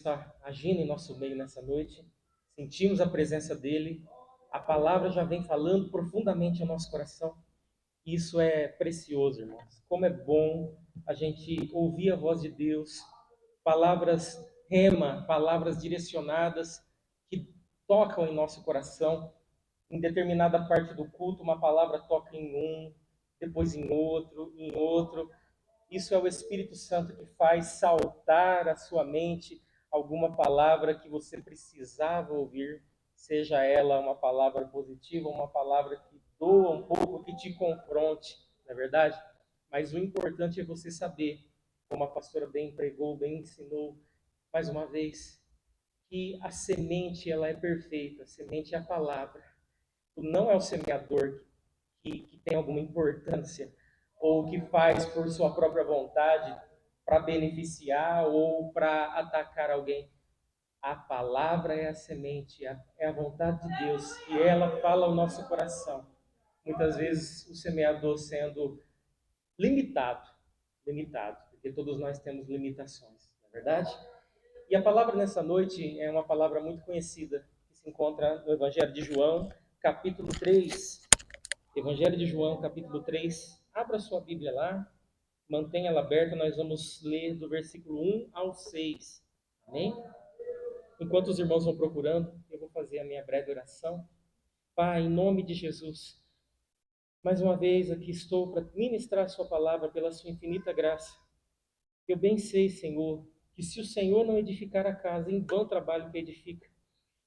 Está agindo em nosso meio nessa noite, sentimos a presença dele, a palavra já vem falando profundamente ao nosso coração. Isso é precioso, irmãos. Como é bom a gente ouvir a voz de Deus, palavras rema, palavras direcionadas que tocam em nosso coração. Em determinada parte do culto, uma palavra toca em um, depois em outro, em outro. Isso é o Espírito Santo que faz saltar à sua mente alguma palavra que você precisava ouvir, seja ela uma palavra positiva, uma palavra que doa um pouco, que te confronte, não é verdade? Mas o importante é você saber, como a pastora bem pregou, bem ensinou, mais uma vez, que a semente ela é perfeita, a semente é a palavra. Não é o semeador que tem alguma importância ou que faz por sua própria vontade para beneficiar ou para atacar alguém. A palavra é a semente, é a vontade de Deus e ela fala ao nosso coração. Muitas vezes o semeador sendo limitado, limitado, porque todos nós temos limitações, não é verdade? E a palavra nessa noite é uma palavra muito conhecida, que se encontra no Evangelho de João, capítulo 3. Evangelho de João, capítulo 3. Abra sua Bíblia lá, mantenha ela aberta, nós vamos ler do versículo 1 ao 6. Amém? Enquanto os irmãos vão procurando, eu vou fazer a minha breve oração. Pai, em nome de Jesus, mais uma vez aqui estou para ministrar a sua palavra pela sua infinita graça. Eu bem sei, Senhor, que se o Senhor não edificar a casa, em vão trabalho que edifica.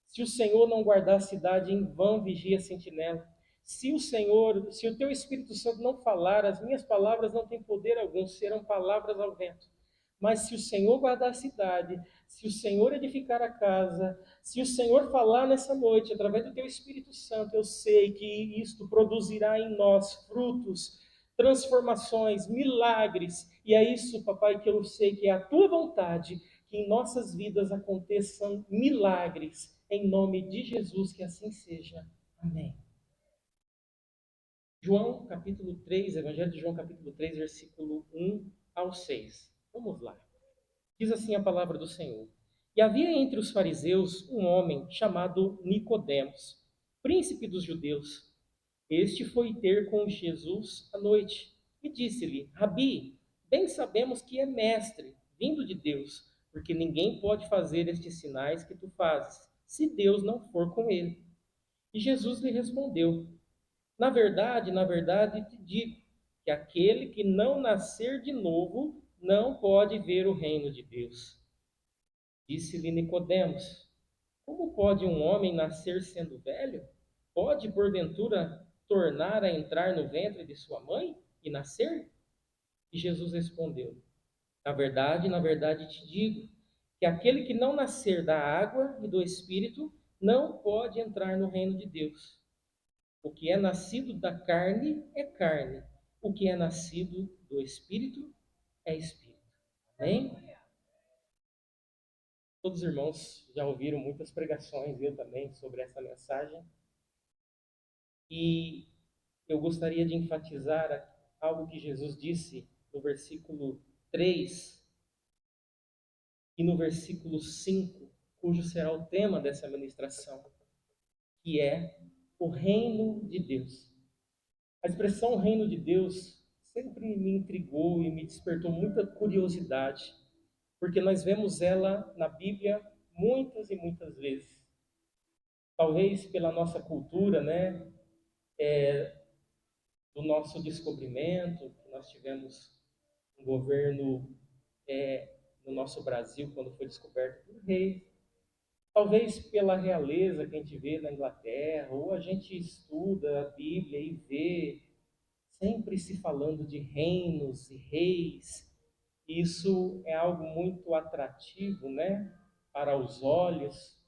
Se o Senhor não guardar a cidade, em vão vigia a sentinela. Se o teu Espírito Santo não falar, as minhas palavras não têm poder algum, serão palavras ao vento. Mas se o Senhor guardar a cidade, se o Senhor edificar a casa, se o Senhor falar nessa noite, através do teu Espírito Santo, eu sei que isto produzirá em nós frutos, transformações, milagres. E é isso, papai, que eu sei que é a tua vontade, que em nossas vidas aconteçam milagres. Em nome de Jesus, que assim seja. Amém. João capítulo 3, Evangelho de João capítulo 3, versículo 1 ao 6. Vamos lá. Diz assim a palavra do Senhor. E havia entre os fariseus um homem chamado Nicodemos, príncipe dos judeus. Este foi ter com Jesus à noite e disse-lhe: Rabi, bem sabemos que é mestre, vindo de Deus, porque ninguém pode fazer estes sinais que tu fazes, se Deus não for com ele. E Jesus lhe respondeu: na verdade te digo que aquele que não nascer de novo não pode ver o reino de Deus. Disse-lhe Nicodemos: Como pode um homem nascer sendo velho? Pode, porventura, tornar a entrar no ventre de sua mãe e nascer? E Jesus respondeu: na verdade te digo que aquele que não nascer da água e do Espírito não pode entrar no reino de Deus. O que é nascido da carne é carne, o que é nascido do Espírito é Espírito. Amém? Todos os irmãos já ouviram muitas pregações, eu também, sobre essa mensagem. E eu gostaria de enfatizar algo que Jesus disse no versículo 3 e no versículo 5, cujo será o tema dessa ministração, que é o reino de Deus. A expressão reino de Deus sempre me intrigou e me despertou muita curiosidade, porque nós vemos ela na Bíblia muitas e muitas vezes. Talvez pela nossa cultura, né, do nosso descobrimento, que nós tivemos um governo no nosso Brasil quando foi descoberto por reis. Talvez pela realeza que a gente vê na Inglaterra, ou a gente estuda a Bíblia e vê sempre se falando de reinos e reis. Isso é algo muito atrativo, né, para os olhos.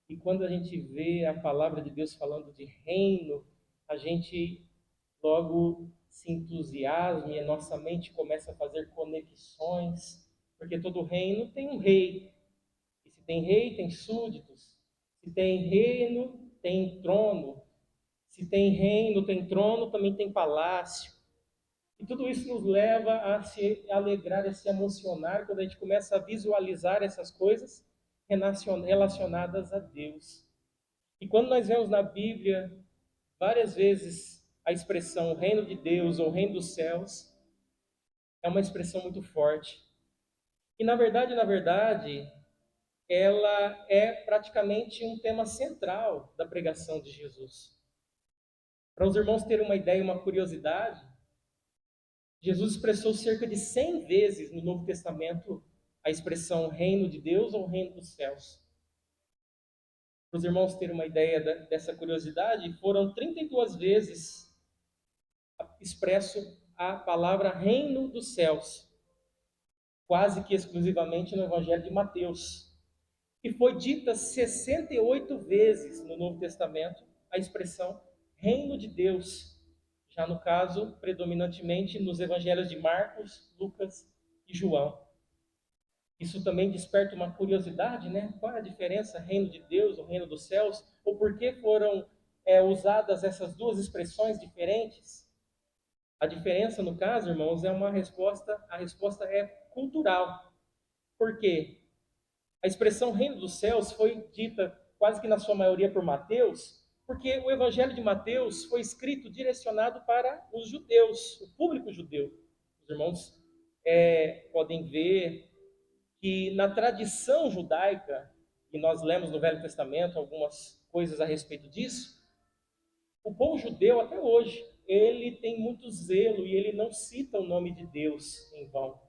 E quando a gente vê a palavra de Deus falando de reino, a gente logo se entusiasma e a nossa mente começa a fazer conexões, porque todo reino tem um rei. E se tem rei, tem súditos. Se tem reino, tem trono. Se tem reino, tem trono, também tem palácio. E tudo isso nos leva a se alegrar, a se emocionar quando a gente começa a visualizar essas coisas relacionadas a Deus. E quando nós vemos na Bíblia, várias vezes, a expressão reino de Deus ou reino dos céus, é uma expressão muito forte. E na verdade, ela é praticamente um tema central da pregação de Jesus. Para os irmãos terem uma ideia, uma curiosidade, Jesus expressou cerca de 100 vezes no Novo Testamento a expressão reino de Deus ou reino dos céus. Para os irmãos terem uma ideia dessa curiosidade, foram 32 vezes expresso a palavra reino dos céus, quase que exclusivamente no Evangelho de Mateus. E foi dita 68 vezes no Novo Testamento a expressão reino de Deus, já no caso, predominantemente nos evangelhos de Marcos, Lucas e João. Isso também desperta uma curiosidade, né? Qual é a diferença, reino de Deus ou reino dos céus? Ou por que foram usadas essas duas expressões diferentes? A diferença, no caso, irmãos, é uma resposta, a resposta é cultural. Por quê? A expressão reino dos céus foi dita quase que na sua maioria por Mateus, porque o evangelho de Mateus foi escrito direcionado para os judeus, o público judeu. Os irmãos podem ver que na tradição judaica, e nós lemos no Velho Testamento algumas coisas a respeito disso, o povo judeu até hoje, ele tem muito zelo e ele não cita o nome de Deus em vão.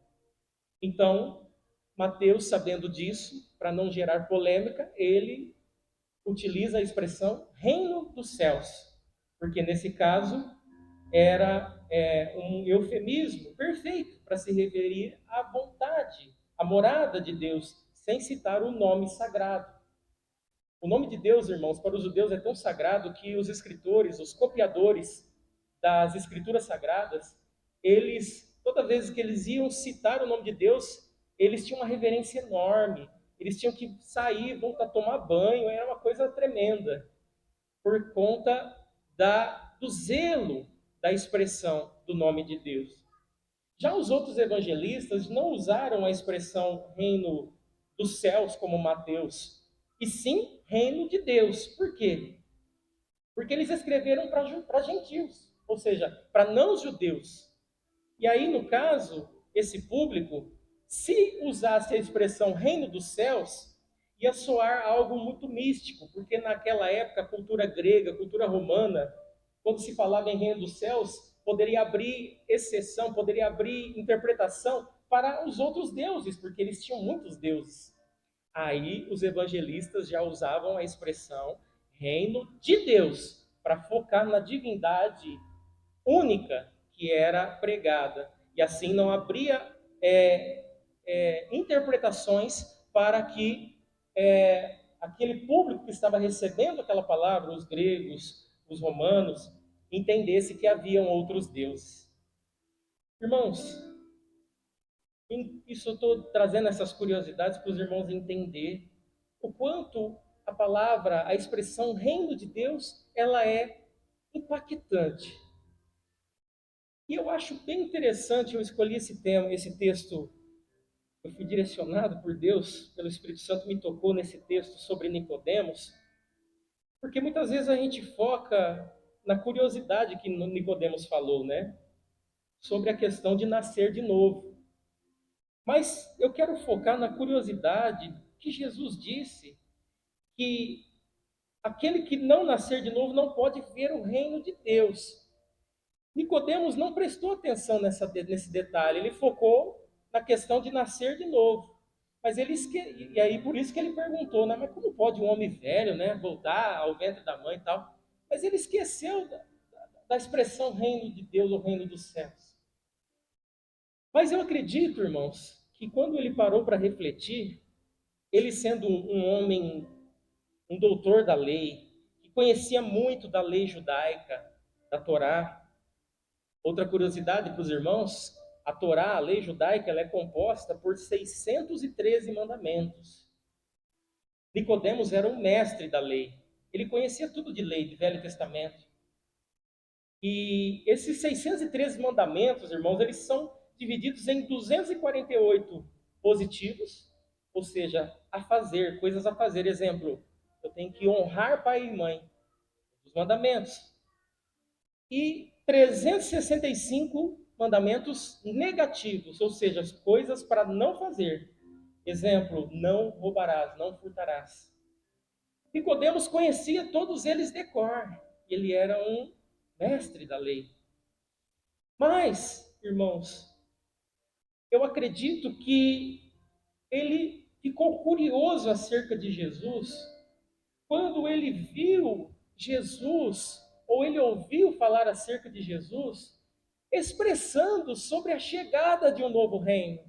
Então, Mateus, sabendo disso, para não gerar polêmica, ele utiliza a expressão reino dos céus, porque nesse caso era um eufemismo perfeito para se referir à vontade, à morada de Deus, sem citar o nome sagrado. O nome de Deus, irmãos, para os judeus é tão sagrado que os escritores, os copiadores das escrituras sagradas, eles, toda vez que eles iam citar o nome de Deus, eles tinham uma reverência enorme. Eles tinham que sair, voltar a tomar banho, era uma coisa tremenda, por conta do zelo da expressão do nome de Deus. Já os outros evangelistas não usaram a expressão reino dos céus como Mateus, e sim reino de Deus. Por quê? Porque eles escreveram para gentios, ou seja, para não judeus. E aí, no caso, esse público, se usasse a expressão reino dos céus, ia soar algo muito místico, porque naquela época a cultura grega, a cultura romana, quando se falava em reino dos céus, poderia abrir exceção, poderia abrir interpretação para os outros deuses, porque eles tinham muitos deuses. Aí os evangelistas já usavam a expressão reino de Deus, para focar na divindade única que era pregada. E assim não abria interpretações para que aquele público que estava recebendo aquela palavra, os gregos, os romanos, entendesse que haviam outros deuses. Irmãos, isso eu estou trazendo essas curiosidades para os irmãos entender o quanto a palavra, a expressão reino de Deus, ela é impactante. E eu acho bem interessante, eu escolhi esse tema, esse texto, eu fui direcionado por Deus, pelo Espírito Santo me tocou nesse texto sobre Nicodemos, porque muitas vezes a gente foca na curiosidade que Nicodemos falou, né? Sobre a questão de nascer de novo. Mas eu quero focar na curiosidade que Jesus disse que aquele que não nascer de novo não pode ver o reino de Deus. Nicodemos não prestou atenção nesse detalhe, ele focou na questão de nascer de novo. Mas e aí por isso que ele perguntou, né? Mas como pode um homem velho, né, voltar ao ventre da mãe e tal? Mas ele esqueceu da expressão reino de Deus ou reino dos céus. Mas eu acredito, irmãos, que quando ele parou para refletir, ele sendo um homem, um doutor da lei, que conhecia muito da lei judaica, da Torá. Outra curiosidade para os irmãos, a Torá, a lei judaica, ela é composta por 613 mandamentos. Nicodemos era um mestre da lei. Ele conhecia tudo de lei, de Velho Testamento. E esses 613 mandamentos, irmãos, eles são divididos em 248 positivos, ou seja, a fazer, coisas a fazer. Exemplo, eu tenho que honrar pai e mãe, os mandamentos. E 365 mandamentos negativos, ou seja, as coisas para não fazer. Exemplo, não roubarás, não furtarás. Nicodemos conhecia todos eles de cor. Ele era um mestre da lei. Mas, irmãos, eu acredito que ele ficou curioso acerca de Jesus quando ele viu Jesus, ou ele ouviu falar acerca de Jesus, expressando sobre a chegada de um novo reino.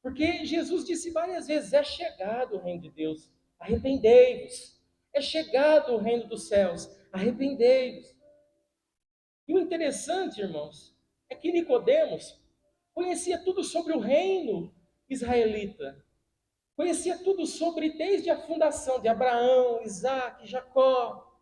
Porque Jesus disse várias vezes: é chegado o reino de Deus, arrependei-vos. É chegado o reino dos céus, arrependei-vos. E o interessante, irmãos, é que Nicodemos conhecia tudo sobre o reino israelita. Conhecia tudo sobre, desde a fundação de Abraão, Isaac, Jacó,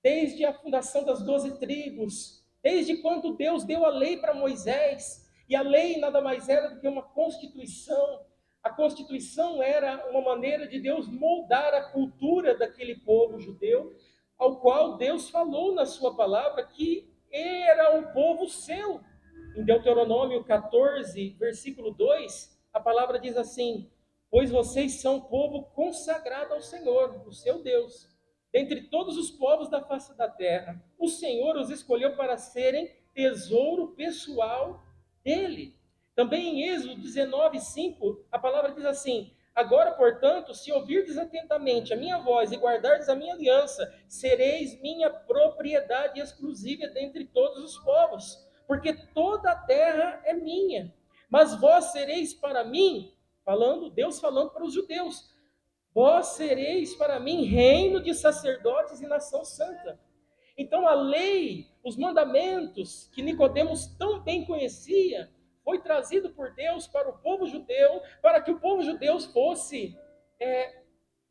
desde a fundação das 12 tribos, desde quando Deus deu a lei para Moisés, e a lei nada mais era do que uma constituição. A constituição era uma maneira de Deus moldar a cultura daquele povo judeu, ao qual Deus falou na sua palavra que era um povo seu. Em Deuteronômio 14, versículo 2, a palavra diz assim: pois vocês são povo consagrado ao Senhor, o seu Deus. Dentre todos os povos da face da terra, o Senhor os escolheu para serem tesouro pessoal dele. Também em Êxodo 19:5, a palavra diz assim: agora, portanto, se ouvirdes atentamente a minha voz e guardardes a minha aliança, sereis minha propriedade exclusiva dentre todos os povos, porque toda a terra é minha. Mas vós sereis para mim, Deus falando para os judeus, vós sereis para mim reino de sacerdotes e nação santa. Então a lei, os mandamentos que Nicodemos tão bem conhecia, foi trazido por Deus para o povo judeu, para que o povo judeu fosse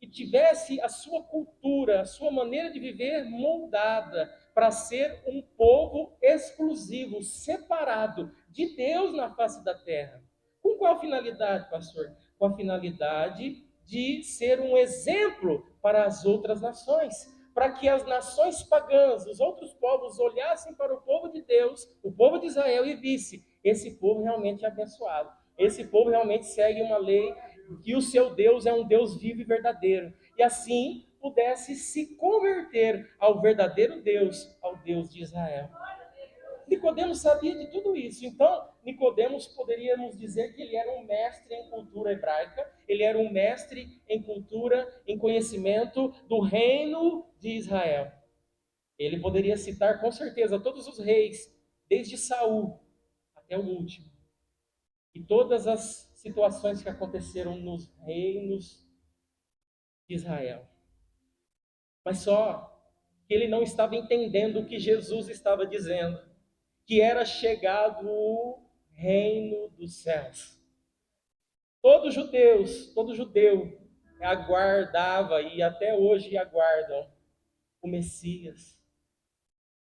e tivesse a sua cultura, a sua maneira de viver moldada para ser um povo exclusivo, separado de Deus na face da terra. Com qual finalidade, pastor? Com a finalidade de ser um exemplo para as outras nações, para que as nações pagãs, os outros povos, olhassem para o povo de Deus, o povo de Israel, e visse: esse povo realmente é abençoado, esse povo realmente segue uma lei, que o seu Deus é um Deus vivo e verdadeiro, e assim pudesse se converter ao verdadeiro Deus, ao Deus de Israel. Nicodemos sabia de tudo isso. Então, Nicodemos, poderíamos dizer que ele era um mestre em cultura hebraica, ele era um mestre em cultura, em conhecimento do reino de Israel. Ele poderia citar com certeza todos os reis, desde Saul até o último, e todas as situações que aconteceram nos reinos de Israel. Mas só que ele não estava entendendo o que Jesus estava dizendo, que era chegado o reino dos céus. Todo judeu aguardava, e até hoje aguardam, o Messias,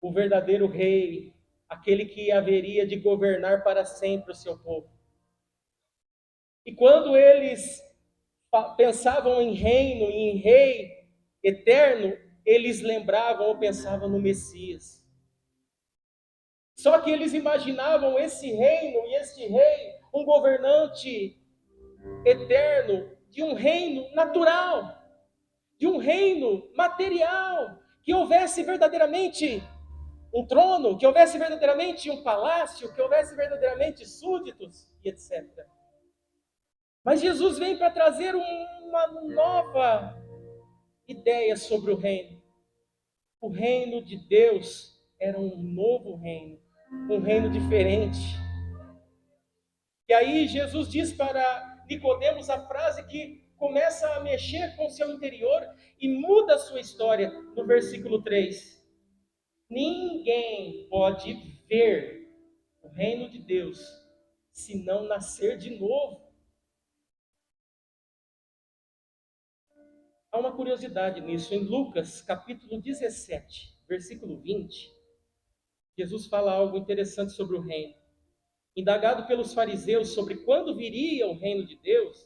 o verdadeiro rei, aquele que haveria de governar para sempre o seu povo. E quando eles pensavam em reino, em rei eterno, eles lembravam ou pensavam no Messias. Só que eles imaginavam esse reino e este rei, um governante eterno, de um reino natural, de um reino material, que houvesse verdadeiramente um trono, que houvesse verdadeiramente um palácio, que houvesse verdadeiramente súditos e etc. Mas Jesus vem para trazer uma nova ideia sobre o reino. O reino de Deus era um novo reino, um reino diferente. E aí Jesus diz para Nicodemos a frase que começa a mexer com o seu interior e muda a sua história no versículo 3. Ninguém pode ver o reino de Deus se não nascer de novo. Há uma curiosidade nisso. Em Lucas, capítulo 17, versículo 20, Jesus fala algo interessante sobre o reino. Indagado pelos fariseus sobre quando viria o reino de Deus,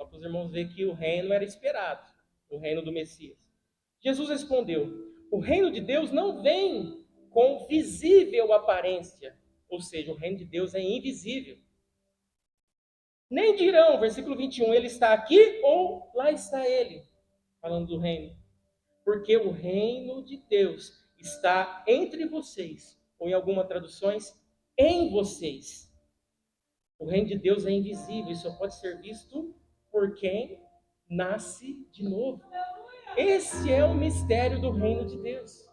Só para os irmãos verem que o reino era esperado, o reino do Messias. Jesus respondeu: o reino de Deus não vem com visível aparência, ou seja, o reino de Deus é invisível. Nem dirão, versículo 21, ele está aqui ou lá está ele, falando do reino. Porque o reino de Deus está entre vocês, ou em algumas traduções, em vocês. O reino de Deus é invisível e só pode ser visto por quem nasce de novo. Esse é o mistério do reino de Deus.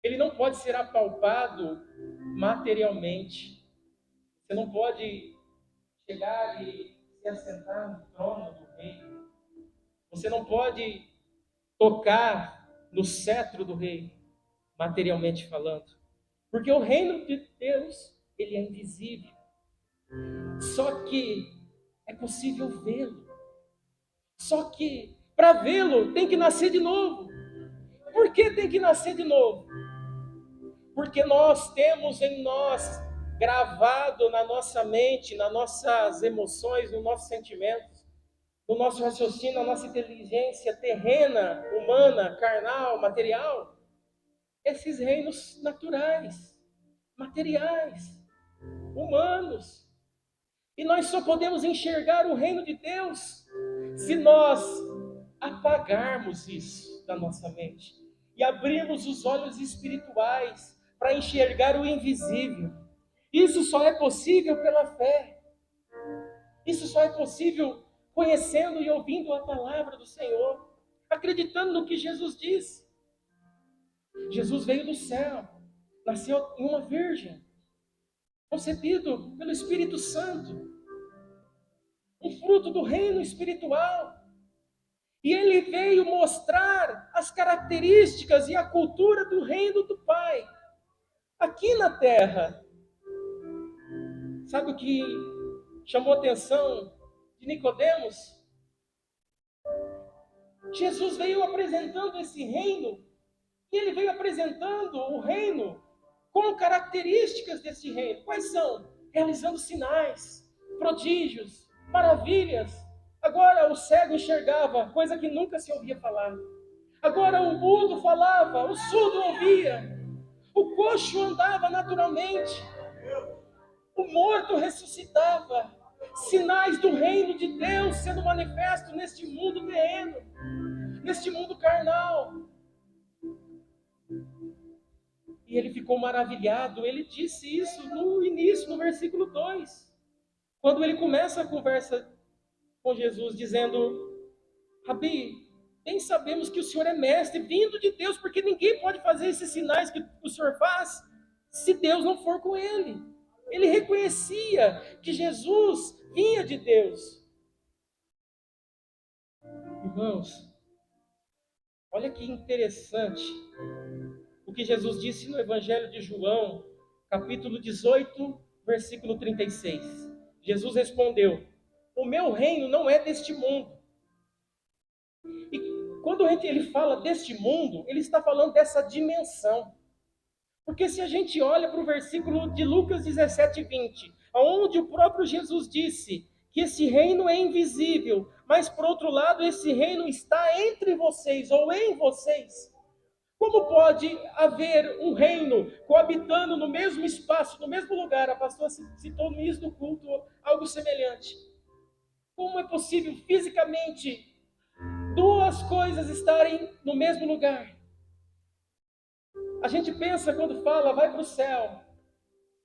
Ele não pode ser apalpado materialmente. Você não pode chegar e se assentar no trono do rei. Você não pode tocar no cetro do rei, materialmente falando. Porque o reino de Deus, ele é invisível. Só que é possível vê-lo. Só que para vê-lo tem que nascer de novo. Por que tem que nascer de novo? Porque nós temos em nós, gravado na nossa mente, nas nossas emoções, nos nossos sentimentos, no nosso raciocínio, na nossa inteligência terrena, humana, carnal, material, esses reinos naturais, materiais, humanos. E nós só podemos enxergar o reino de Deus se nós apagarmos isso da nossa mente e abrirmos os olhos espirituais para enxergar o invisível. Isso só é possível pela fé. Isso só é possível conhecendo e ouvindo a palavra do Senhor, acreditando no que Jesus disse. Jesus veio do céu, nasceu em uma virgem, concebido pelo Espírito Santo, um fruto do reino espiritual. E ele veio mostrar as características e a cultura do reino do Pai, aqui na terra. Sabe o que chamou a atenção de Nicodemos? Jesus veio apresentando esse reino, e ele veio apresentando o reino com características desse reino. Quais são? Realizando sinais, prodígios, maravilhas. Agora o cego enxergava, coisa que nunca se ouvia falar. Agora o mudo falava, o surdo ouvia. O coxo andava naturalmente. O morto ressuscitava. Sinais do reino de Deus sendo manifesto neste mundo terreno, neste mundo carnal. E ele ficou maravilhado. Ele disse isso no início, no versículo 2. Quando ele começa a conversa com Jesus, dizendo: Rabi, bem sabemos que o Senhor é mestre, vindo de Deus, porque ninguém pode fazer esses sinais que o Senhor faz, se Deus não for com ele. Ele reconhecia que Jesus vinha de Deus. Irmãos, olha que interessante o que Jesus disse no Evangelho de João, capítulo 18, versículo 36. Jesus respondeu: o meu reino não é deste mundo. E quando ele fala deste mundo, ele está falando dessa dimensão. Porque se a gente olha para o versículo de Lucas 17, 20, onde o próprio Jesus disse que esse reino é invisível, mas por outro lado esse reino está entre vocês ou em vocês. Como pode haver um reino coabitando no mesmo espaço, no mesmo lugar? A pastora citou no início do culto algo semelhante. Como é possível fisicamente duas coisas estarem no mesmo lugar? A gente pensa quando fala, vai para o céu.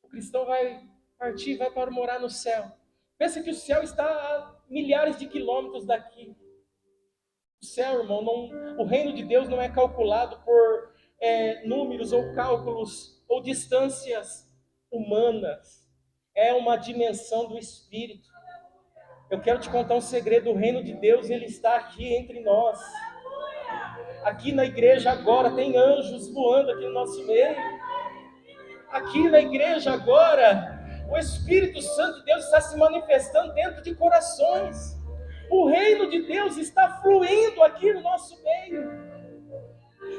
O cristão vai partir, vai para morar no céu. Pensa que o céu está a milhares de quilômetros daqui. O céu, irmão, o reino de Deus não é calculado por números ou cálculos ou distâncias humanas. É uma dimensão do Espírito. Eu quero te contar um segredo. O reino de Deus, ele está aqui entre nós. Aqui na igreja agora tem anjos voando aqui no nosso meio. Aqui na igreja agora, o Espírito Santo de Deus está se manifestando dentro de corações. O reino de Deus está fluindo aqui no nosso meio.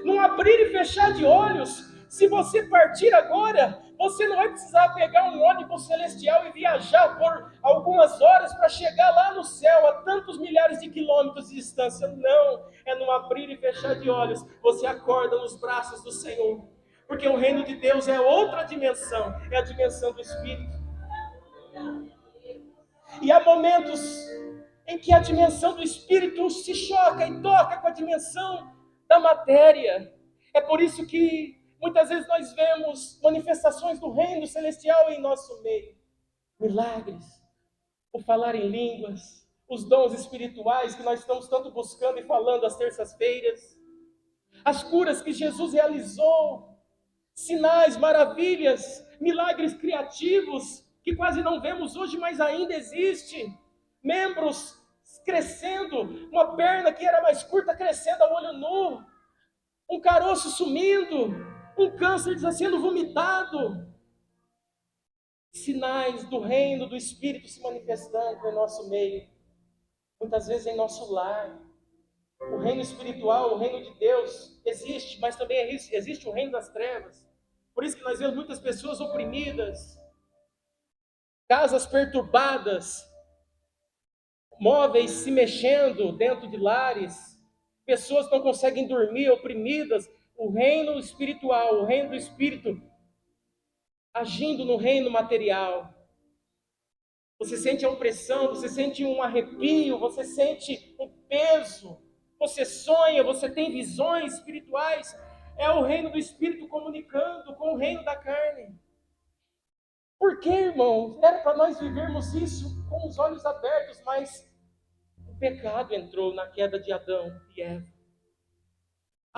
Num abrir e fechar de olhos, se você partir agora, Você não vai precisar pegar um ônibus celestial e viajar por algumas horas para chegar lá no céu, a tantos milhares de quilômetros de distância. Não, é no abrir e fechar de olhos. Você acorda nos braços do Senhor. Porque o reino de Deus é outra dimensão, é a dimensão do Espírito. E há momentos em que a dimensão do Espírito se choca e toca com a dimensão da matéria. É por isso que muitas vezes nós vemos manifestações do reino celestial em nosso meio. Milagres, o falar em línguas, os dons espirituais que nós estamos tanto buscando e falando às terças-feiras, as curas que Jesus realizou, sinais, maravilhas, milagres criativos que quase não vemos hoje, mas ainda existe. Membros crescendo, uma perna que era mais curta crescendo a olho nu, um caroço sumindo, um câncer sendo vomitado. Sinais do reino do Espírito se manifestando em nosso meio, muitas vezes em nosso lar. O reino espiritual, o reino de Deus existe, mas também existe o reino das trevas. Por isso que nós vemos muitas pessoas oprimidas, casas perturbadas, móveis se mexendo dentro de lares, pessoas não conseguem dormir, oprimidas. O reino espiritual, o reino do Espírito, agindo no reino material. Você sente a opressão, você sente um arrepio, você sente um peso, você sonha, você tem visões espirituais. É o reino do Espírito comunicando com o reino da carne. Por que, irmãos? Era para nós vivermos isso com os olhos abertos, mas o pecado entrou na queda de Adão e Eva.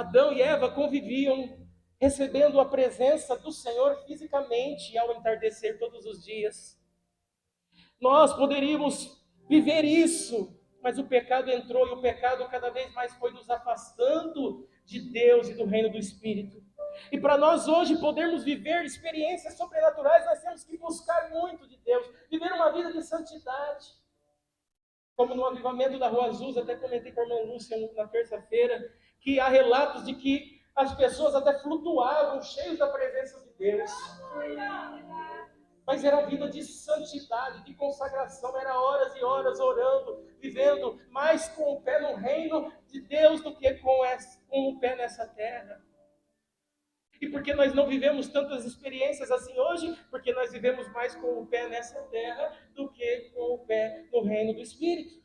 Adão e Eva conviviam, recebendo a presença do Senhor fisicamente ao entardecer todos os dias. Nós poderíamos viver isso, mas o pecado entrou e o pecado cada vez mais foi nos afastando de Deus e do reino do Espírito. E para nós hoje podermos viver experiências sobrenaturais, nós temos que buscar muito de Deus, viver uma vida de santidade. Como no avivamento da Rua Azul, até comentei com a irmã Lúcia na terça-feira, que há relatos de que as pessoas até flutuavam, cheios da presença de Deus. Mas era vida de santidade, de consagração, era horas e horas orando, vivendo mais com o pé no reino de Deus do que com o pé nessa terra. E por que nós não vivemos tantas experiências assim hoje? Porque nós vivemos mais com o pé nessa terra do que com o pé no reino do Espírito.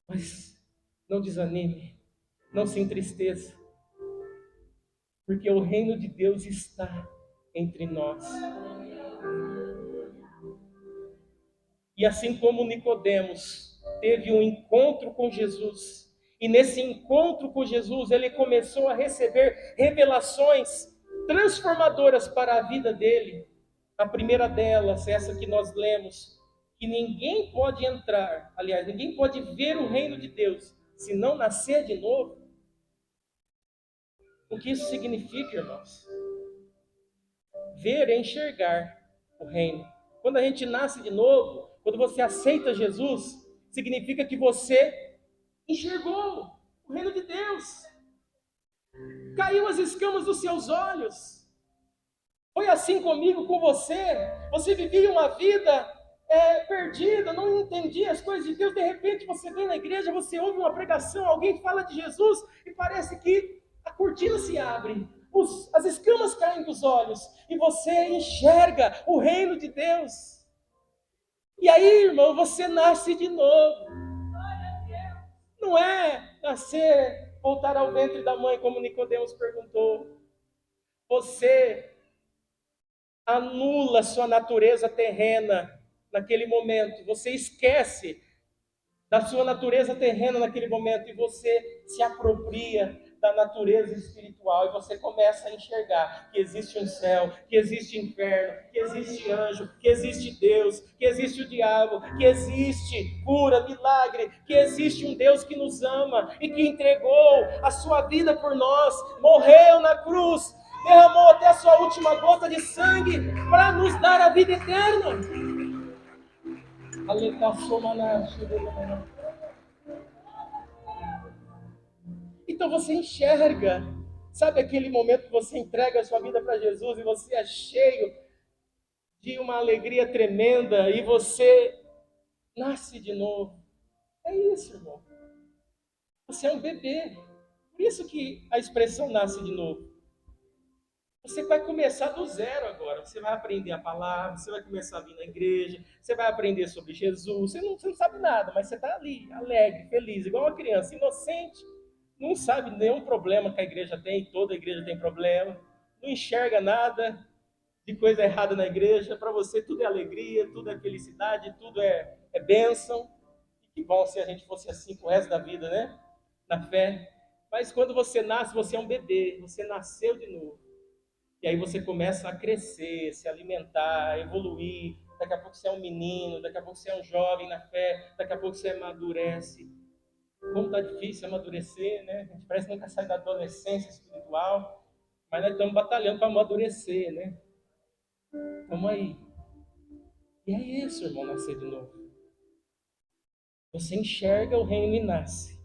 Mas não desanime, não se entristeça, porque o reino de Deus está entre nós. E assim como Nicodemos teve um encontro com Jesus, e nesse encontro com Jesus ele começou a receber revelações transformadoras para a vida dele. A primeira delas, essa que nós lemos, que ninguém pode entrar, aliás, ninguém pode ver o reino de Deus se não nascer de novo. O que isso significa, irmãos? Ver é enxergar o reino. Quando a gente nasce de novo, quando você aceita Jesus, significa que você enxergou o reino de Deus. Caiu as escamas dos seus olhos. Foi assim comigo, com você. Você vivia uma vida perdida, não entendia as coisas de Deus. De repente você vem na igreja, você ouve uma pregação, alguém fala de Jesus e parece que a cortina se abre. As escamas caem dos olhos e você enxerga o reino de Deus. E aí, irmão, você nasce de novo. Não é nascer, voltar ao ventre da mãe, como Nicodemos perguntou. Você anula sua natureza terrena naquele momento. Você esquece da sua natureza terrena naquele momento e você se apropria da natureza espiritual e você começa a enxergar que existe um céu, que existe inferno, que existe anjo, que existe Deus, que existe o diabo, que existe cura, milagre, que existe um Deus que nos ama e que entregou a sua vida por nós, morreu na cruz, derramou até a sua última gota de sangue para nos dar a vida eterna. Então você enxerga Sabe aquele momento que você entrega a sua vida para Jesus e você é cheio de uma alegria tremenda e você nasce de novo? É isso, irmão. Você é um bebê. Por isso que a expressão nasce de novo. Você vai começar do zero agora. Você vai aprender a palavra, você vai começar a vir na igreja, você vai aprender sobre Jesus. Você não sabe nada, mas você está ali, alegre, feliz, igual uma criança, inocente. Não sabe nenhum problema que a igreja tem, toda a igreja tem problema. Não enxerga nada de coisa errada na igreja. Para você tudo é alegria, tudo é felicidade, tudo é bênção. E que bom se a gente fosse assim pro resto da vida, né? Na fé. Mas quando você nasce, você é um bebê, você nasceu de novo. E aí você começa a crescer, se alimentar, evoluir. Daqui a pouco você é um menino, daqui a pouco você é um jovem na fé, daqui a pouco você amadurece. Como está difícil amadurecer, né? A gente parece que nunca sai da adolescência espiritual, mas nós estamos batalhando para amadurecer, né? Estamos aí. E é isso, irmão, nascer de novo. Você enxerga o reino e nasce.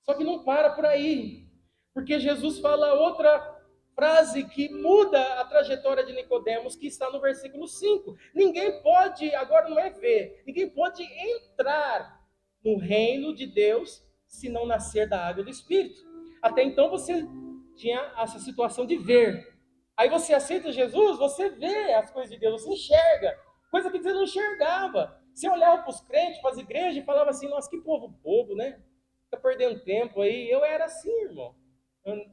Só que não para por aí, porque Jesus fala outra frase que muda a trajetória de Nicodemos, que está no versículo 5. Ninguém pode, agora não é ver, ninguém pode entrar no reino de Deus se não nascer da água e do Espírito. Até então você tinha essa situação de ver. Aí você aceita Jesus, você vê as coisas de Deus, você enxerga, coisa que você não enxergava. Você olhava para os crentes, para as igrejas e falava assim, nossa, que povo bobo, né? Fica perdendo tempo aí. Eu era assim, irmão.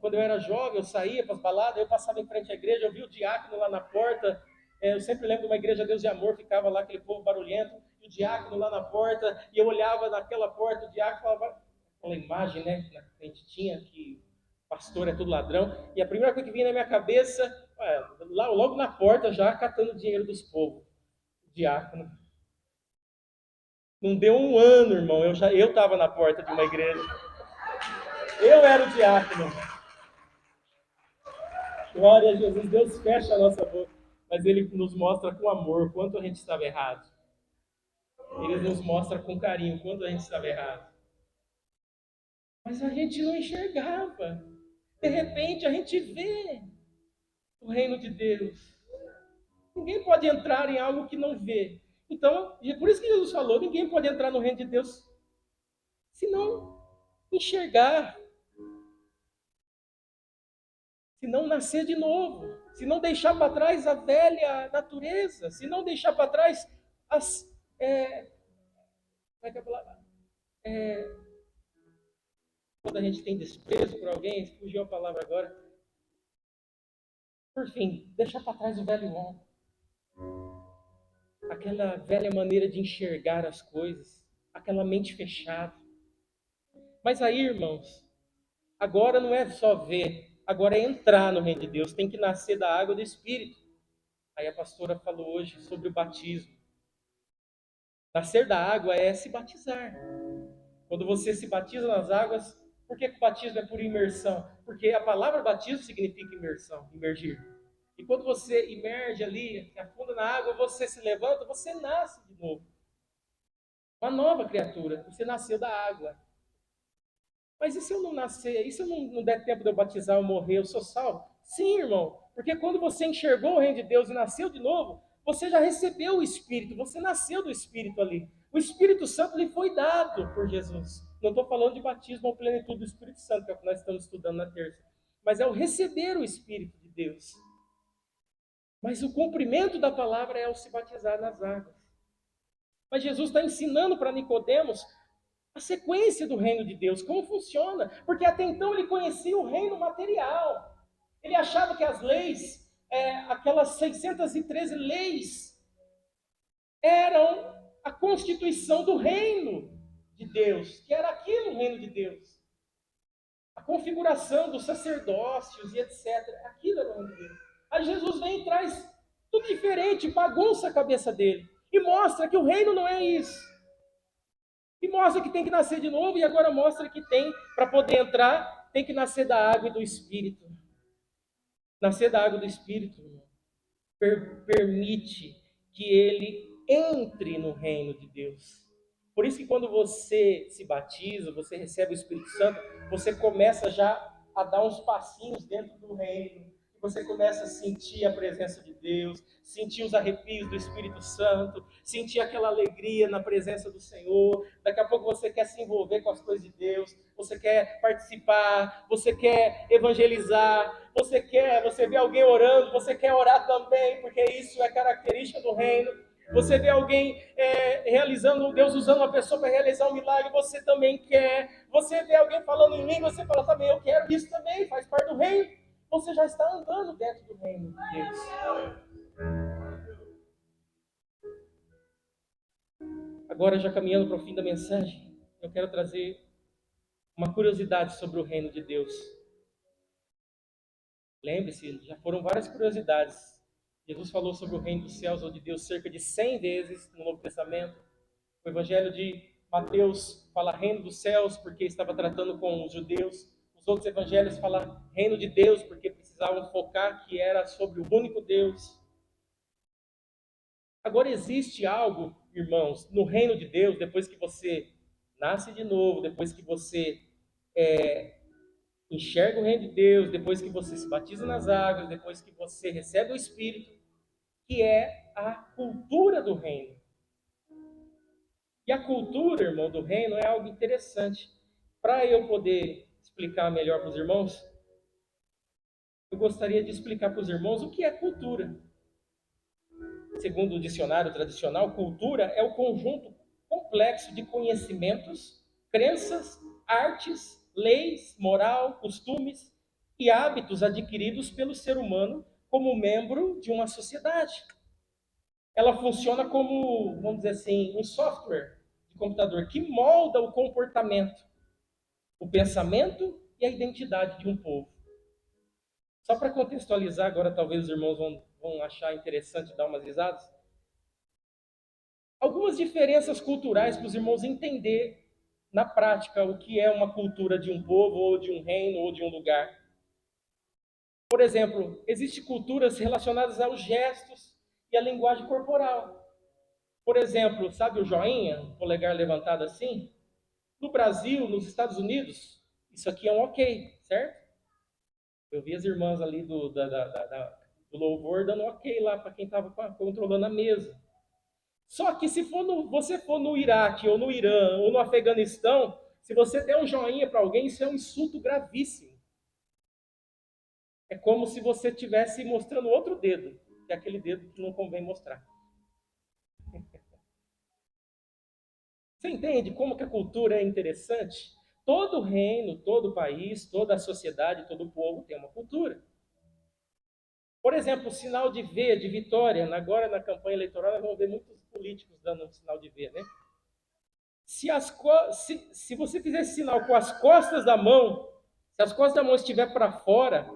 Quando eu era jovem, eu saía para as baladas, eu passava em frente à igreja, eu via o diácono lá na porta. Eu sempre lembro de uma igreja Deus de Amor, ficava lá aquele povo barulhento, e o diácono lá na porta, e eu olhava naquela porta, o diácono falava, aquela imagem, né, que a gente tinha, que pastor é tudo ladrão, e a primeira coisa que vinha na minha cabeça, lá logo na porta já, catando o dinheiro dos povos, o diácono. Não deu um ano, irmão, eu estava na porta de uma igreja. Eu era o diácono. Glória a Jesus. Deus fecha a nossa boca. Mas Ele nos mostra com amor quanto a gente estava errado. Ele nos mostra com carinho quanto a gente estava errado. Mas a gente não enxergava. De repente a gente vê o reino de Deus. Ninguém pode entrar em algo que não vê. Então, e é por isso que Jesus falou: ninguém pode entrar no reino de Deus se não enxergar, se não nascer de novo, se não deixar para trás a velha natureza, se não deixar para trás as. Como é que é a palavra? Quando a gente tem desprezo por alguém, fugiu a palavra agora. Por fim, deixar para trás o velho homem, aquela velha maneira de enxergar as coisas, aquela mente fechada. Mas aí, irmãos, agora não é só ver, agora é entrar no reino de Deus, tem que nascer da água e do Espírito. Aí a pastora falou hoje sobre o batismo. Nascer da água é se batizar. Quando você se batiza nas águas, por que o batismo é por imersão? Porque a palavra batismo significa imersão, imergir. E quando você imerge ali, se afunda na água, você se levanta, você nasce de novo. Uma nova criatura. Você nasceu da água. Mas e se eu não nascer? E se eu não der tempo de eu batizar, eu morrer, eu sou salvo? Sim, irmão. Porque quando você enxergou o reino de Deus e nasceu de novo, você já recebeu o Espírito. Você nasceu do Espírito ali. O Espírito Santo lhe foi dado por Jesus. Não estou falando de batismo ou plenitude do Espírito Santo, que é o que nós estamos estudando na terça. Mas é o receber o Espírito de Deus. Mas o cumprimento da palavra é o se batizar nas águas. Mas Jesus está ensinando para Nicodemos a sequência do reino de Deus, como funciona. Porque até então ele conhecia o reino material. Ele achava que as leis, aquelas 613 leis, eram a constituição do reino de Deus, que era aquilo o reino de Deus. A configuração dos sacerdócios e etc. Aquilo era o reino de Deus. Aí Jesus vem e traz tudo diferente, bagunça a cabeça dele. E mostra que o reino não é isso. E mostra que tem que nascer de novo, e agora mostra que tem, para poder entrar, tem que nascer da água e do Espírito. Nascer da água e do Espírito, permite que ele entre no reino de Deus. Por isso que quando você se batiza, você recebe o Espírito Santo, você começa já a dar uns passinhos dentro do reino, que você começa a sentir a presença de Deus, sentir os arrepios do Espírito Santo, sentir aquela alegria na presença do Senhor. Daqui a pouco você quer se envolver com as coisas de Deus, você quer participar, você quer evangelizar, você vê alguém orando, você quer orar também, porque isso é característica do reino. Você vê alguém realizando, Deus usando uma pessoa para realizar um milagre, você também quer. Você vê alguém falando em língua, você fala também, eu quero isso também, faz parte do reino. Você já está andando dentro do reino de Deus. Agora, já caminhando para o fim da mensagem, eu quero trazer uma curiosidade sobre o reino de Deus. Lembre-se, já foram várias curiosidades. Jesus falou sobre o reino dos céus ou de Deus cerca de 100 vezes no Novo Testamento. O Evangelho de Mateus fala reino dos céus porque estava tratando com os judeus. Os outros evangelhos falam reino de Deus porque precisavam focar que era sobre o único Deus. Agora existe algo, irmãos, no reino de Deus, depois que você nasce de novo, depois que você enxerga o reino de Deus, depois que você se batiza nas águas, depois que você recebe o Espírito, que é a cultura do reino. E a cultura, irmão, do reino é algo interessante. Para eu poder explicar melhor para os irmãos, eu gostaria de explicar para os irmãos o que é cultura. Segundo o dicionário tradicional, cultura é o conjunto complexo de conhecimentos, crenças, artes, leis, moral, costumes e hábitos adquiridos pelo ser humano como membro de uma sociedade. Ela funciona como, vamos dizer assim, um software de computador que molda o comportamento, o pensamento e a identidade de um povo. Só para contextualizar, agora talvez os irmãos vão achar interessante dar umas risadas. Algumas diferenças culturais para os irmãos entender na prática o que é uma cultura de um povo, ou de um reino, ou de um lugar. Por exemplo, existem culturas relacionadas aos gestos e à linguagem corporal. Por exemplo, sabe o joinha, o polegar levantado assim? No Brasil, nos Estados Unidos, isso aqui é um ok, certo? Eu vi as irmãs ali do louvor dando ok lá para quem estava controlando a mesa. Só que se você for no Iraque, ou no Irã, ou no Afeganistão, se você der um joinha para alguém, isso é um insulto gravíssimo. É como se você estivesse mostrando outro dedo, que é aquele dedo que não convém mostrar. Você entende como que a cultura é interessante? Todo reino, todo país, toda a sociedade, todo povo tem uma cultura. Por exemplo, o sinal de V, de vitória. Agora, na campanha eleitoral, nós vamos ver muitos políticos dando um sinal de V, né? Se você fizer esse sinal com as costas da mão, se as costas da mão estiver para fora,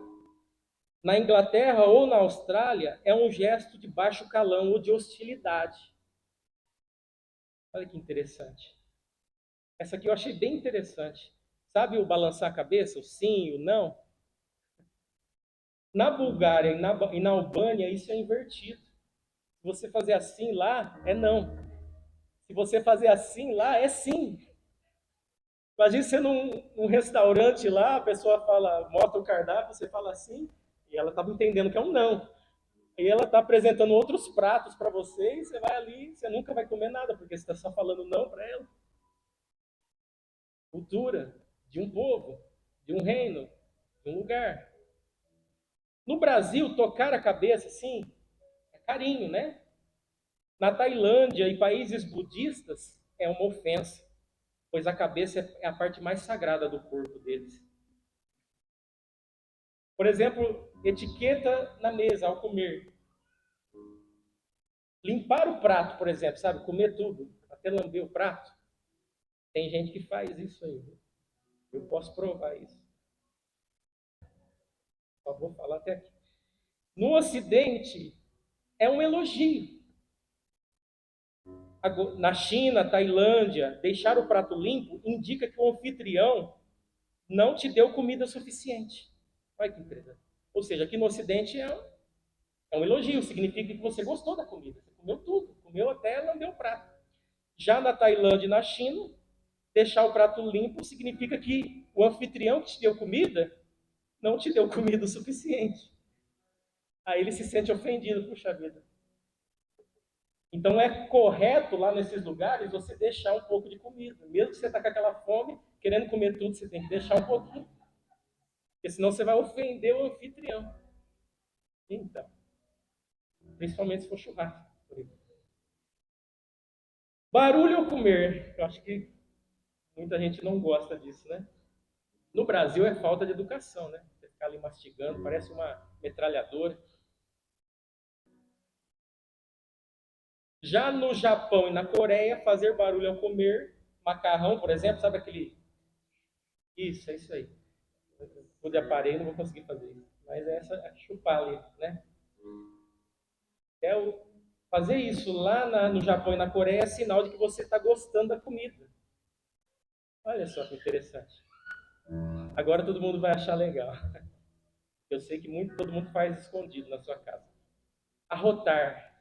na Inglaterra ou na Austrália, é um gesto de baixo calão ou de hostilidade. Olha que interessante. Essa aqui eu achei bem interessante. Sabe o balançar a cabeça, o sim e o não? Na Bulgária e na Albânia, isso é invertido. Se você fazer assim lá, é não. Se você fazer assim lá, é sim. Imagina você num restaurante lá, a pessoa fala, mostra o cardápio, você fala assim, e ela estava entendendo que é um não. E ela está apresentando outros pratos para você, e você vai ali, você nunca vai comer nada, porque você está só falando não para ela. Cultura de um povo, de um reino, de um lugar. No Brasil, tocar a cabeça, assim, é carinho, né? Na Tailândia e países budistas, é uma ofensa, pois a cabeça é a parte mais sagrada do corpo deles. Por exemplo, etiqueta na mesa ao comer. Limpar o prato, por exemplo, sabe? Comer tudo, até lamber o prato. Tem gente que faz isso aí. Eu posso provar isso. Só vou falar até aqui. No Ocidente, é um elogio. Na China, Tailândia, deixar o prato limpo indica que o anfitrião não te deu comida suficiente. Olha que interessante. Ou seja, aqui no Ocidente é um elogio, significa que você gostou da comida. Você comeu tudo, comeu até lamber o prato. Já na Tailândia e na China, deixar o prato limpo significa que o anfitrião que te deu comida não te deu comida o suficiente. Aí ele se sente ofendido, puxa vida. Então é correto lá nesses lugares você deixar um pouco de comida. Mesmo que você está com aquela fome, querendo comer tudo, você tem que deixar um pouquinho. Porque senão você vai ofender o anfitrião. Então, principalmente se for churrasco. Barulho ou comer? Eu acho que muita gente não gosta disso, né? No Brasil é falta de educação, né? Você ficar ali mastigando, parece uma metralhadora. Já no Japão e na Coreia, fazer barulho ao comer macarrão, por exemplo, sabe aquele. Isso, é isso aí. O de aparelho não vou conseguir fazer isso. Mas é essa é chupar ali, né? É o... Fazer isso lá no Japão e na Coreia é sinal de que você está gostando da comida. Olha só que interessante. Agora todo mundo vai achar legal. Eu sei que todo mundo faz escondido na sua casa. Arrotar.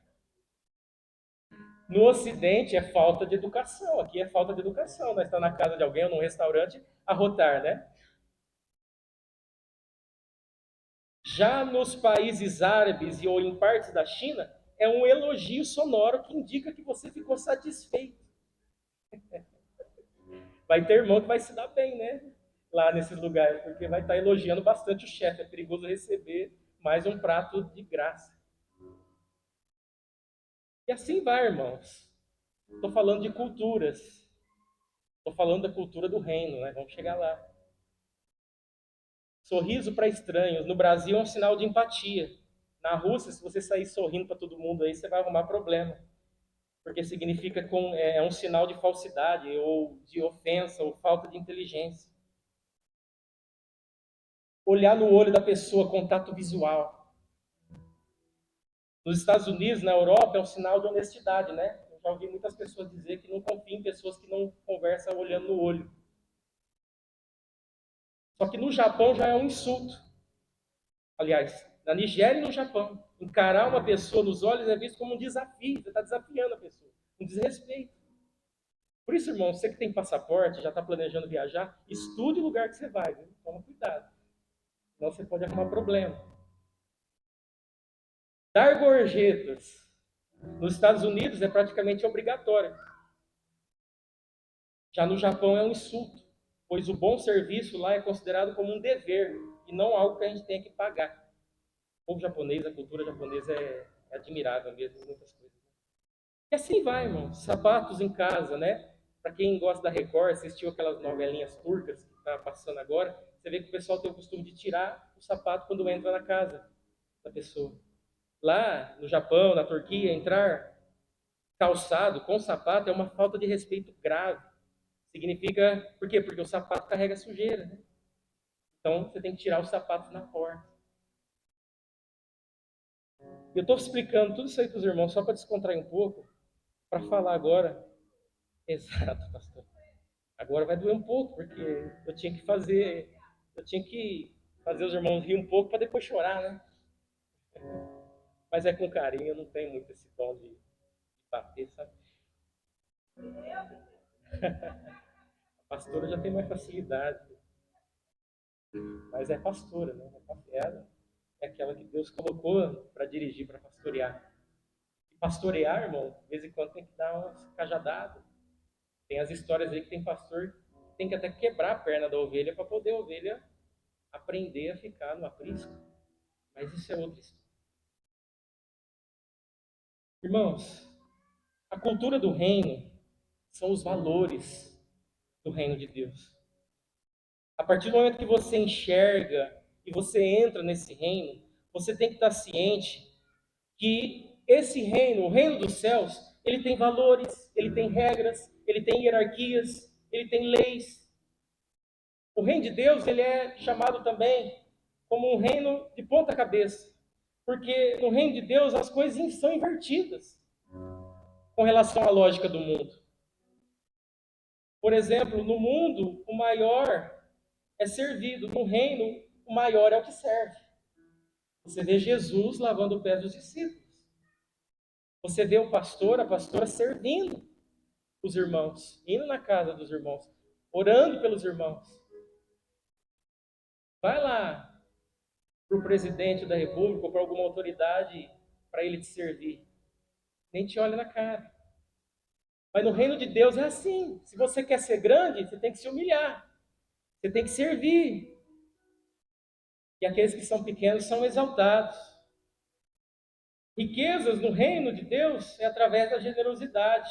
No Ocidente é falta de educação. Aqui é falta de educação. Nós estamos na casa de alguém ou num restaurante, arrotar, né? Já nos países árabes ou em partes da China, é um elogio sonoro que indica que você ficou satisfeito. Vai ter irmão que vai se dar bem, né? Lá nesses lugares, porque vai estar elogiando bastante o chefe. É perigoso receber mais um prato de graça. E assim vai, irmãos. Estou falando de culturas. Estou falando da cultura do reino, né? Vamos chegar lá. Sorriso para estranhos. No Brasil é um sinal de empatia. Na Rússia, se você sair sorrindo para todo mundo aí, você vai arrumar problema. Porque significa é um sinal de falsidade, ou de ofensa, ou falta de inteligência. Olhar no olho da pessoa, contato visual. Nos Estados Unidos, na Europa, é um sinal de honestidade, né? Eu já ouvi muitas pessoas dizer que não confiam em pessoas que não conversam olhando no olho. Só que no Japão já é um insulto. Aliás, na Nigéria e no Japão, encarar uma pessoa nos olhos é visto como um desafio. Você está desafiando a pessoa. Um desrespeito. Por isso, irmão, você que tem passaporte, já está planejando viajar, estude o lugar que você vai. Viu? Toma cuidado. Senão você pode arrumar problema. Dar gorjetas. Nos Estados Unidos é praticamente obrigatório. Já no Japão é um insulto, pois o bom serviço lá é considerado como um dever e não algo que a gente tenha que pagar. O povo japonês, a cultura japonesa é admirável mesmo em muitas coisas. E assim vai, irmão. Sapatos em casa, né? Para quem gosta da Record, assistiu aquelas novelinhas turcas que está passando agora, você vê que o pessoal tem o costume de tirar o sapato quando entra na casa da pessoa. Lá no Japão, na Turquia, entrar calçado com sapato é uma falta de respeito grave. Significa, por quê? Porque o sapato carrega sujeira, né? Então você tem que tirar os sapatos na porta. Eu estou explicando tudo isso aí para os irmãos só para descontrair um pouco, para falar agora. Exato, pastor. Agora vai doer um pouco, porque eu tinha que fazer os irmãos rir um pouco para depois chorar, né? Mas é com carinho, eu não tenho muito esse tom de bater, sabe? A pastora já tem mais facilidade, mas é pastora, né? Ela é aquela que Deus colocou para dirigir, para pastorear. E pastorear, irmão, de vez em quando tem que dar umas cajadadas. Tem as histórias aí que tem pastor que tem que até quebrar a perna da ovelha para poder a ovelha aprender a ficar no aprisco. Mas isso é outra história. Irmãos, a cultura do reino são os valores do reino de Deus. A partir do momento que você enxerga e você entra nesse reino, você tem que estar ciente que esse reino, o reino dos céus, ele tem valores, ele tem regras, ele tem hierarquias, ele tem leis. O reino de Deus, ele é chamado também como um reino de ponta cabeça, porque no reino de Deus as coisas são invertidas com relação à lógica do mundo. Por exemplo, no mundo, o maior é servido, no reino, o maior é o que serve. Você vê Jesus lavando o pé dos discípulos. Você vê o pastor, a pastora servindo os irmãos, indo na casa dos irmãos, orando pelos irmãos. Vai lá. para o presidente da República ou para alguma autoridade para ele te servir. Nem te olha na cara. Mas no reino de Deus é assim. Se você quer ser grande, você tem que se humilhar. Você tem que servir. E aqueles que são pequenos são exaltados. Riquezas no reino de Deus é através da generosidade.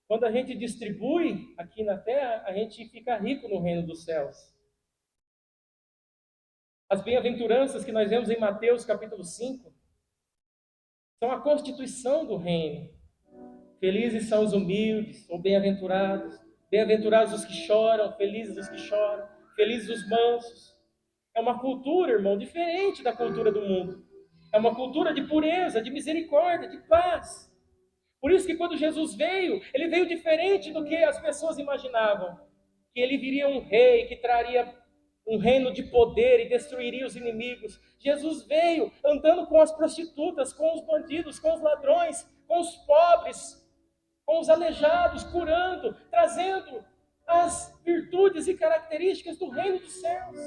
Quando a gente distribui aqui na terra, a gente fica rico no reino dos céus. As bem-aventuranças que nós vemos em Mateus capítulo 5 são a constituição do reino. Felizes são os humildes, ou bem-aventurados. Bem-aventurados os que choram, felizes os que choram, felizes os mansos. É uma cultura, irmão, diferente da cultura do mundo. É uma cultura de pureza, de misericórdia, de paz. Por isso que quando Jesus veio, ele veio diferente do que as pessoas imaginavam. Que ele viria um rei que traria um reino de poder e destruiria os inimigos. Jesus veio andando com as prostitutas, com os bandidos, com os ladrões, com os pobres, com os aleijados, curando, trazendo as virtudes e características do reino dos céus.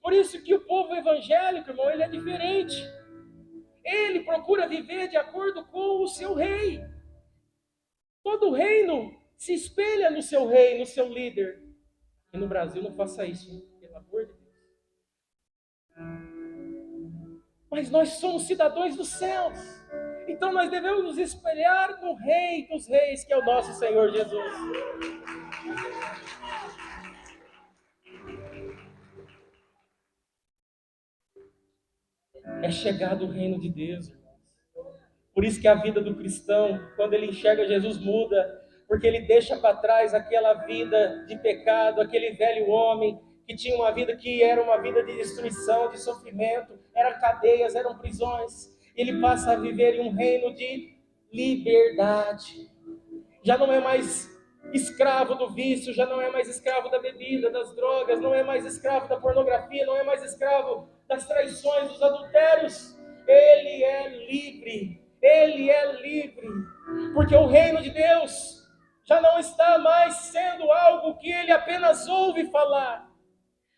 Por isso que o povo evangélico, irmão, ele é diferente. Ele procura viver de acordo com o seu rei. Todo reino se espelha no seu rei, no seu líder. E no Brasil não faça isso, pelo amor de Deus. Mas nós somos cidadãos dos céus. Então nós devemos nos espelhar no Rei dos Reis, que é o nosso Senhor Jesus. É chegado o reino de Deus, irmãos. Por isso que a vida do cristão, quando ele enxerga Jesus, muda. Porque ele deixa para trás aquela vida de pecado, aquele velho homem que tinha uma vida que era uma vida de destruição, de sofrimento, eram cadeias, eram prisões. Ele passa a viver em um reino de liberdade. Já não é mais escravo do vício, já não é mais escravo da bebida, das drogas, não é mais escravo da pornografia, não é mais escravo das traições, dos adultérios. Ele é livre, ele é livre, porque o reino de Deus já não está mais sendo algo que ele apenas ouve falar,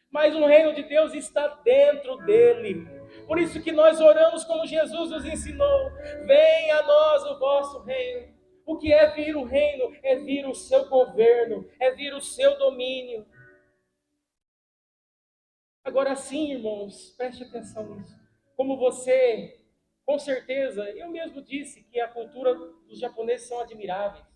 mas o reino de Deus está dentro dele. Por isso que nós oramos como Jesus nos ensinou: venha a nós o vosso reino. O que é vir o reino? É vir o seu governo, é vir o seu domínio. Agora sim, irmãos, preste atenção nisso. Como você, com certeza, eu mesmo disse que a cultura dos japoneses são admiráveis.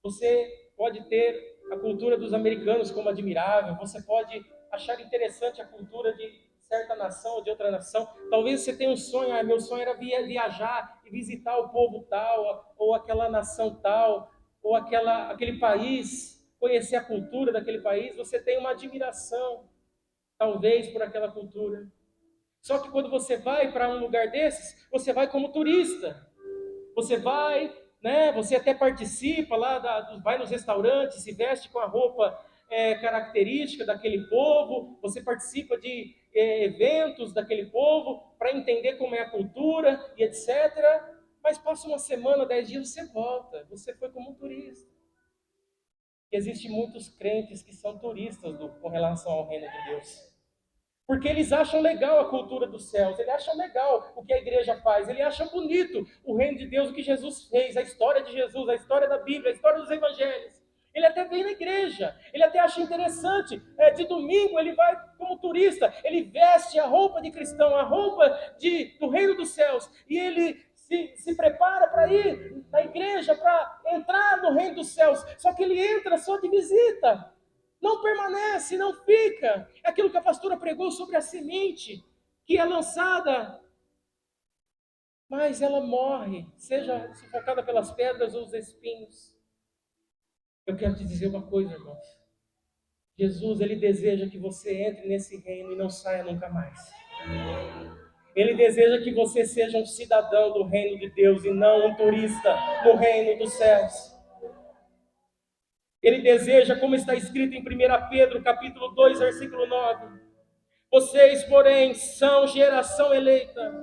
Você pode ter a cultura dos americanos como admirável, você pode achar interessante a cultura de certa nação ou de outra nação. Talvez você tenha um sonho, meu sonho era viajar e visitar o povo tal, ou aquela nação tal, ou aquele país, conhecer a cultura daquele país. Você tem uma admiração, talvez, por aquela cultura. Só que quando você vai para um lugar desses, você vai como turista. Você vai, né? Você até participa lá, vai nos restaurantes, se veste com a roupa característica daquele povo, você participa de eventos daquele povo para entender como é a cultura e etc. Mas passa uma semana, 10 dias, você volta. Você foi como um turista. E existem muitos crentes que são turistas com relação ao reino de Deus. Porque eles acham legal a cultura dos céus, eles acham legal o que a igreja faz, eles acham bonito o reino de Deus, o que Jesus fez, a história de Jesus, a história da Bíblia, a história dos evangelhos. Ele até vem na igreja, ele até acha interessante. De domingo ele vai como turista, ele veste a roupa de cristão, a roupa do reino dos céus, e ele se prepara para ir na igreja, para entrar no reino dos céus. Só que ele entra só de visita. Não permanece, não fica. É aquilo que a pastora pregou sobre a semente, que é lançada, mas ela morre, seja sufocada pelas pedras ou os espinhos. Eu quero te dizer uma coisa, irmãos. Jesus, ele deseja que você entre nesse reino e não saia nunca mais. Ele deseja que você seja um cidadão do reino de Deus e não um turista no reino dos céus. Ele deseja, como está escrito em 1 Pedro, capítulo 2, versículo 9. Vocês, porém, são geração eleita,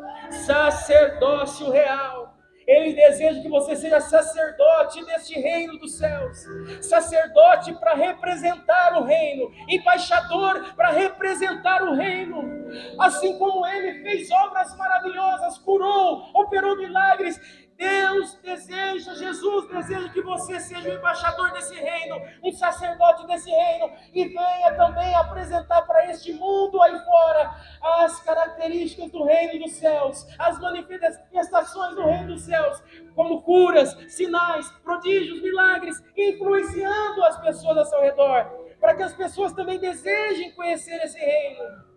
sacerdócio real, Ele deseja que você seja sacerdote deste reino dos céus, sacerdote para representar o reino, embaixador para representar o reino. Assim como ele fez obras maravilhosas, curou, operou milagres, Deus deseja, Jesus deseja que você seja o embaixador desse reino, um sacerdote desse reino, e venha também apresentar para este mundo aí fora as características do reino dos céus, as manifestações do reino dos céus, como curas, sinais, prodígios, milagres, influenciando as pessoas ao seu redor, para que as pessoas também desejem conhecer esse reino.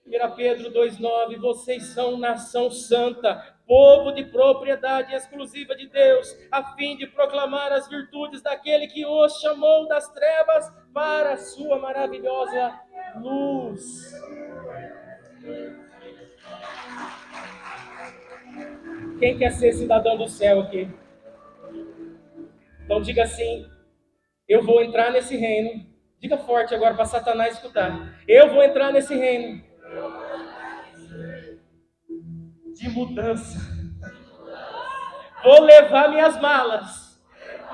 1 Pedro 2,9, vocês são nação santa, povo de propriedade exclusiva de Deus, a fim de proclamar as virtudes daquele que os chamou das trevas para a sua maravilhosa luz. Quem quer ser cidadão do céu aqui? Então diga assim, eu vou entrar nesse reino. Diga forte agora para Satanás escutar. Eu vou entrar nesse reino de mudança. Vou levar minhas malas.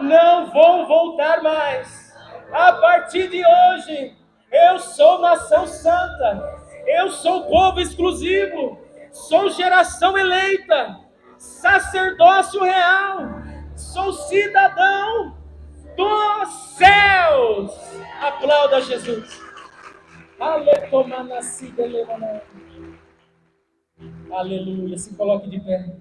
Não vou voltar mais. A partir de hoje, eu sou nação santa. Eu sou povo exclusivo. Sou geração eleita. Sacerdócio real. Sou cidadão dos céus. Aplauda Jesus. Aleluia. Se coloque de pé.